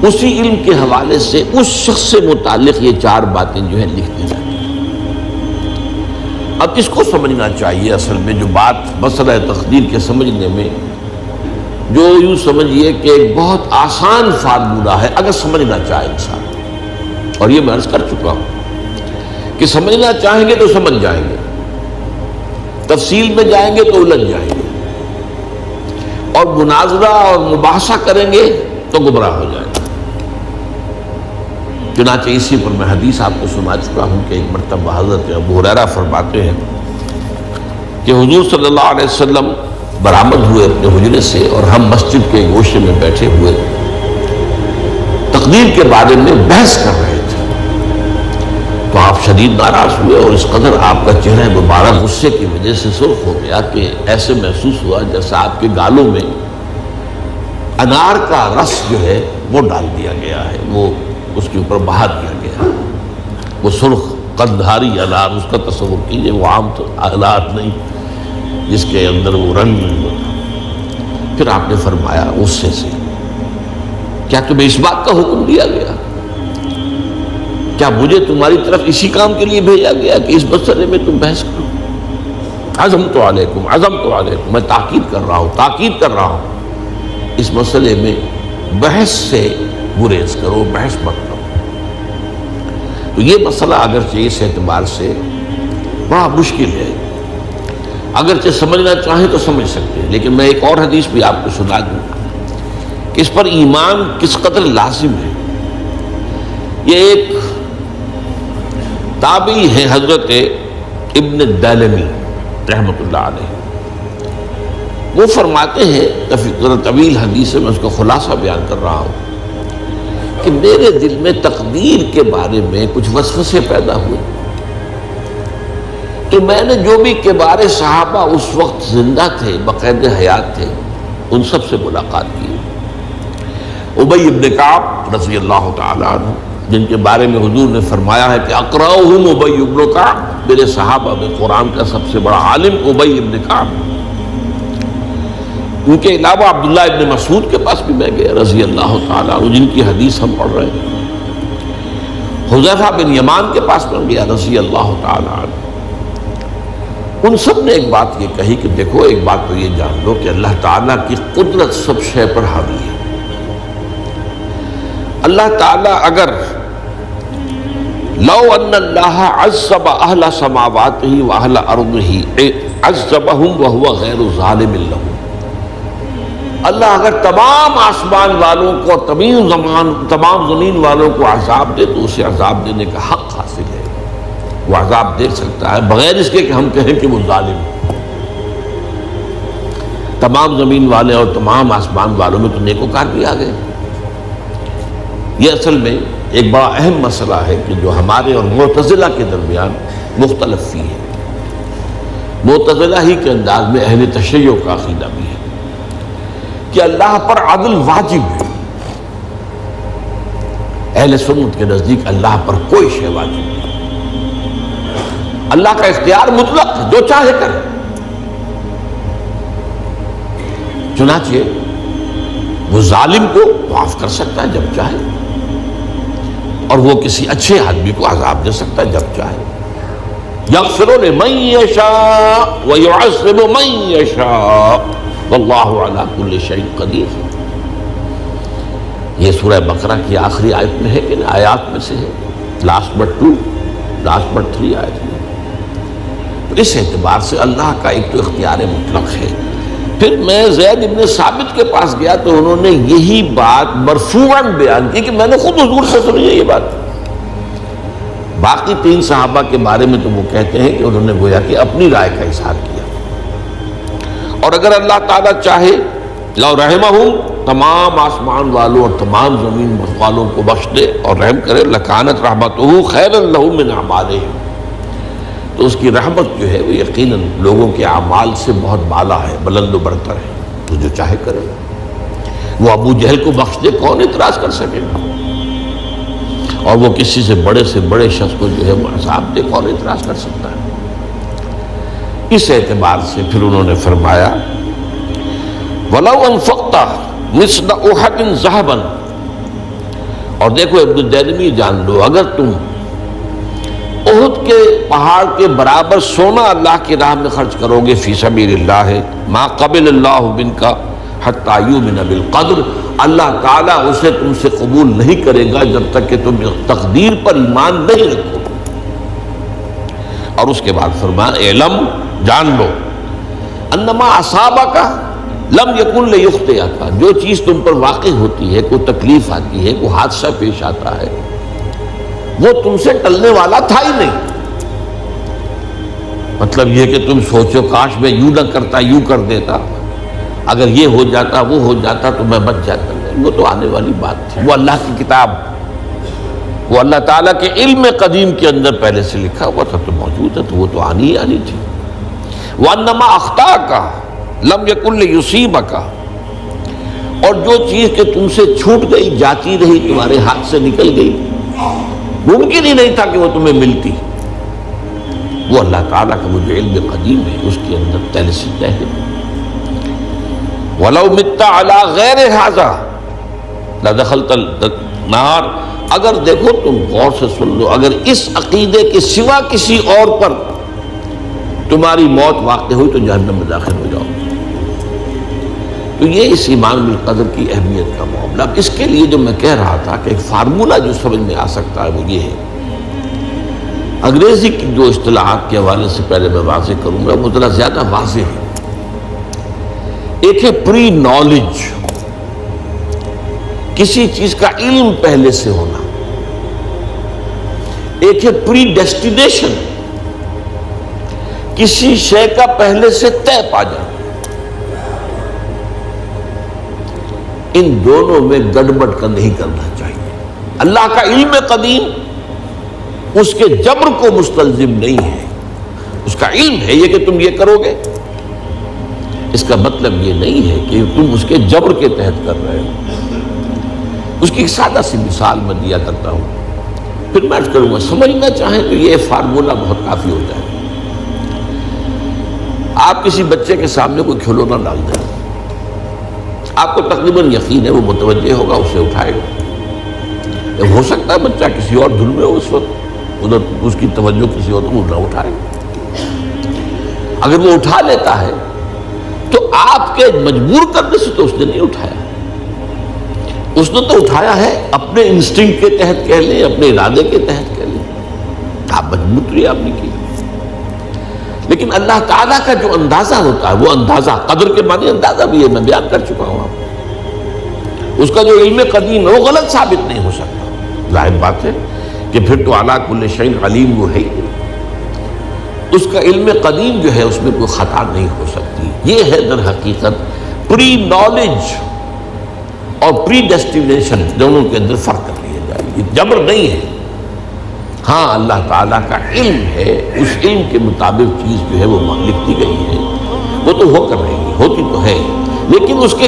اسی علم کے حوالے سے اس شخص سے متعلق یہ 4 باتیں جو ہیں لکھ دی جاتی ہیں۔ اب اس کو سمجھنا چاہیے، اصل میں جو بات مسئلہ تقدیر کے سمجھنے میں جو یوں سمجھیے کہ ایک بہت آسان فارمولہ ہے اگر سمجھنا چاہے انسان، اور یہ میں عرض کر چکا ہوں کہ سمجھنا چاہیں گے تو سمجھ جائیں گے، تفصیل میں جائیں گے تو الجھ جائیں گے، اور مناظرہ اور مباحثہ کریں گے تو گمراہ ہو جائیں گے۔ چنانچہ اسی پر میں حدیث آپ کو سنا چکا ہوں کہ ایک مرتبہ حضرت ابو ہریرہ فرماتے ہیں کہ حضور صلی اللہ علیہ وسلم برآمد ہوئے اپنے حجرے سے، اور ہم مسجد کے گوشے میں بیٹھے ہوئے تقدیر کے بارے میں بحث کر رہے تھے، تو آپ شدید ناراض ہوئے، اور اس قدر آپ کا چہرہ مبارک غصے کی وجہ سے سرخ ہو گیا کہ ایسے محسوس ہوا جیسا آپ کے گالوں میں انار کا رس جو ہے وہ ڈال دیا گیا ہے، وہ اس کے اوپر بہا دیا گیا، وہ سرخ قندھاری انار، اس کا تصور کیجئے، وہ عام تو انار نہیں جس کے اندر وہ رنگ نہیں ہوتا۔ پھر آپ نے فرمایا غصے سے، کیا تمہیں اس بات کا حکم دیا گیا؟ کیا مجھے تمہاری طرف اسی کام کے لیے بھیجا گیا کہ اس مسئلے میں تم بحث کرو؟ عزمت علیکم، میں تاکید کر رہا ہوں اس مسئلے میں بحث سے گریز کرو، بحث مت کرو۔ تو یہ مسئلہ اگرچہ اس اعتبار سے بڑا مشکل ہے، اگرچہ سمجھنا چاہیں تو سمجھ سکتے ہیں، لیکن میں ایک اور حدیث بھی آپ کو سنا دوں کہ اس پر ایمان کس قدر لازم ہے۔ یہ ایک تابعی ہے حضرت ابن دالمی رحمۃ اللہ علیہ، وہ فرماتے ہیں، طویل حدیث ہے، میں اس کا خلاصہ بیان کر رہا ہوں، کہ میرے دل میں تقدیر کے بارے میں کچھ وسوسے پیدا ہوئے، تو میں نے جو بھی کبار صحابہ اس وقت زندہ تھے، بقید حیات تھے، ان سب سے ملاقات کی۔ ابی ابن کعب رضی اللہ تعالیٰ عنہ، جن کے بارے میں حضور نے فرمایا ہے کہ اقرأہم ابی ابن کعب، میرے صحابہ میں قرآن کا سب سے بڑا عالم ابی ابن کعب۔ ان کے علاوہ عبداللہ ابن مسعود کے پاس بھی میں گیا رضی اللہ تعالیٰ عنہ، جن کی حدیث ہم پڑھ رہے ہیں۔ حذیفہ بن یمان کے پاس میں گیا رضی اللہ تعالیٰ عنہ۔ ان سب نے ایک بات یہ کہی کہ دیکھو، ایک بات تو یہ جان لو کہ اللہ تعالیٰ کی قدرت سب شے پر حاوی ہے۔ اللہ تعالیٰ اگر لو ان اللہ عذب اہل سماواتہ واہل ارضہ عذبہم وہو غیر ظالم لہم، اللہ اگر تمام آسمان والوں کو اور تمام زمین والوں کو عذاب دے تو اسے عذاب دینے کا حق حاصل ہے، وہ عذاب دے سکتا ہے بغیر اس کے کہ ہم کہیں کہ وہ ظالم ہے۔ تمام زمین والے اور تمام آسمان والوں میں تو نیکوکار بھی آ گئے۔ یہ اصل میں ایک بڑا اہم مسئلہ ہے کہ جو ہمارے اور معتزلہ کے درمیان مختلف فی ہے۔ معتزلہ ہی کے انداز میں اہل تشیع کا عقیدہ بھی ہے کہ اللہ پر عدل واجب ہے، اہل سنت کے نزدیک اللہ پر کوئی شے واجب نہیں، اللہ کا اختیار مطلق ہے، جو چاہے کرے۔ چنانچہ وہ ظالم کو معاف کر سکتا ہے جب چاہے، اور وہ کسی اچھے آدمی کو عذاب دے سکتا ہے جب چاہے۔ یغفر لمن یشاء ویعذب من یشاء واللہ علی کل شیء قدیر۔ یہ سورہ بقرہ کی آخری آیت میں ہے کہ آیات میں سے ہے، لاسٹ بٹ 3 آیت میں۔ تو اس اعتبار سے اللہ کا ایک تو اختیار مطلق ہے۔ پھر میں زید ابن ثابت کے پاس گیا تو انہوں نے یہی بات مرفوعاً بیان کی کہ میں نے خود حضور سے سنی ہے یہ بات۔ باقی 3 صحابہ کے بارے میں تو وہ کہتے ہیں کہ انہوں نے گویا کہ اپنی رائے کا اظہار کیا، اور اگر اللہ تعالیٰ چاہے لو رحمہم، تمام آسمان والوں اور تمام زمین والوں کو بخش دے اور رحم کرے، لکانت رحمتہ خیرا لہم من اعمالہم، تو اس کی رحمت جو ہے وہ یقیناً لوگوں کے اعمال سے بہت بالا ہے، بلند و برتر ہے، تو جو چاہے کرے۔ وہ ابو جہل کو بخش دے، کون اعتراض کر سکے گا؟ اور وہ کسی سے بڑے شخص کو جو ہے وہ عذاب دے، کون اعتراض کر سکتا ہے؟ اس اعتبار سے پھر انہوں نے فرمایا وَلَوْ أَنفَقْتَ مِثْلَ أُحَدٍ ذَهَبًا اور دیکھو ابن الجیرمی جان لو، اگر تم احد کے پہاڑ کے برابر سونا اللہ کی راہ میں خرچ کرو گے فی سبیل اللہ ما قبل اللہ منک حتی یؤمن بالقدر، اللہ تعالیٰ اسے تم سے قبول نہیں کرے گا جب تک کہ تم تقدیر پر ایمان نہیں رکھو۔ اور اس کے بعد فرمایا اعلم، جان لو، انما اصابک لم یکن لیخطئک، جو چیز تم پر واقع ہوتی ہے، کوئی تکلیف آتی ہے، کوئی حادثہ پیش آتا ہے، وہ تم سے ٹلنے والا تھا ہی نہیں۔ مطلب یہ کہ تم سوچو کاش میں یوں نہ کرتا، یوں کر دیتا، اگر یہ ہو جاتا، وہ ہو جاتا تو میں بچ جاتا، نہیں، وہ تو آنے والی بات تھی، وہ اللہ کی کتاب، وہ اللہ تعالیٰ کے علم قدیم کے اندر پہلے سے لکھا ہوا تھا، تو موجود ہے، تو وہ تو آنی ہی آنی تھی۔ وَأَنَّمَا أَخْطَأَكَ لَمْ يَكُنْ لِيُصِيبَكَ، اور جو چیز کہ تم سے چھوٹ گئی، جاتی رہی، تمہارے ہاتھ سے نکل گئی، ممکن ہی نہیں تھا کہ وہ تمہیں ملتی، وہ اللہ تعالیٰ کا وہ جو علم قدیم ہے اس کے اندر پہلے سے طے ہے۔ وَلَوْ مِتَّ عَلَىٰ غَيْرِ هَٰذَا لَدَخَلْتَ النَّارَ، اگر دیکھو تم غور سے سن لو، اگر اس عقیدے کے سوا کسی اور پر تمہاری موت واقع ہوئی تو جہنم میں داخل ہو جاؤ۔ تو یہ اس ایمان بالقدر کی اہمیت کا معاملہ۔ اب اس کے لیے جو میں کہہ رہا تھا کہ ایک فارمولہ جو سمجھ میں آ سکتا ہے وہ یہ ہے، انگریزی کی جو اصطلاحات کے حوالے سے پہلے میں واضح کروں گا، وہ ذرا زیادہ واضح ہے۔ ایک ہے پری نالج، کسی چیز کا علم پہلے سے ہونا، ایک ہے پری ڈیسٹینیشن، کسی شے کا پہلے سے طے پا جانا۔ ان دونوں میں گڑبڑ کا نہیں کرنا چاہیے۔ اللہ کا علم قدیم اس کے جبر کو مستلزم نہیں ہے، اس کا علم ہے یہ کہ تم یہ کرو گے، اس کا مطلب یہ نہیں ہے کہ تم اس کے جبر کے تحت کر رہے ہو۔ اس کی ایک سادہ سی مثال میں دیا کرتا ہوں، پھر میں عرض کروں گا، سمجھنا چاہیں تو یہ فارمولہ بہت کافی ہو جائے۔ آپ کسی بچے کے سامنے کوئی کھلونا ڈال دیں، آپ کو تقریباً یقین ہے وہ متوجہ ہوگا، اسے اٹھائے گا۔ ہو سکتا ہے بچہ کسی اور دھن میں ہو اس وقت، ادھر اس کی توجہ کسی اور کو نہ اٹھائے۔ اگر وہ اٹھا لیتا ہے تو آپ کے مجبور کرنے سے تو اس نے نہیں اٹھایا، اس نے تو اٹھایا ہے اپنے انسٹنکٹ کے تحت کہہ لیں، اپنے ارادے کے تحت کہہ لیں، آپ مجبوری آپ نے کی۔ لیکن اللہ تعالیٰ کا جو اندازہ ہوتا ہے، وہ اندازہ قدر کے معنی اندازہ بھی ہے، میں بیان کر چکا ہوں آپ کو۔ اس کا جو علم قدیم ہے وہ غلط ثابت نہیں ہو سکتا۔ ظاہر بات ہے کہ پھر تو اعلیٰ کل شیء علیم وہ ہے، اس کا علم قدیم جو ہے اس میں کوئی خطا نہیں ہو سکتی۔ یہ ہے در حقیقت پری نالج اور پری ڈیسٹینیشن، دونوں کے اندر فرق کر لیا جائے، یہ جبر نہیں ہے۔ ہاں اللہ تعالیٰ کا علم ہے، اس علم کے مطابق چیز جو ہے وہ لکھتی گئی ہے، وہ تو ہو کر رہے گی، ہوتی تو ہے، لیکن اس کے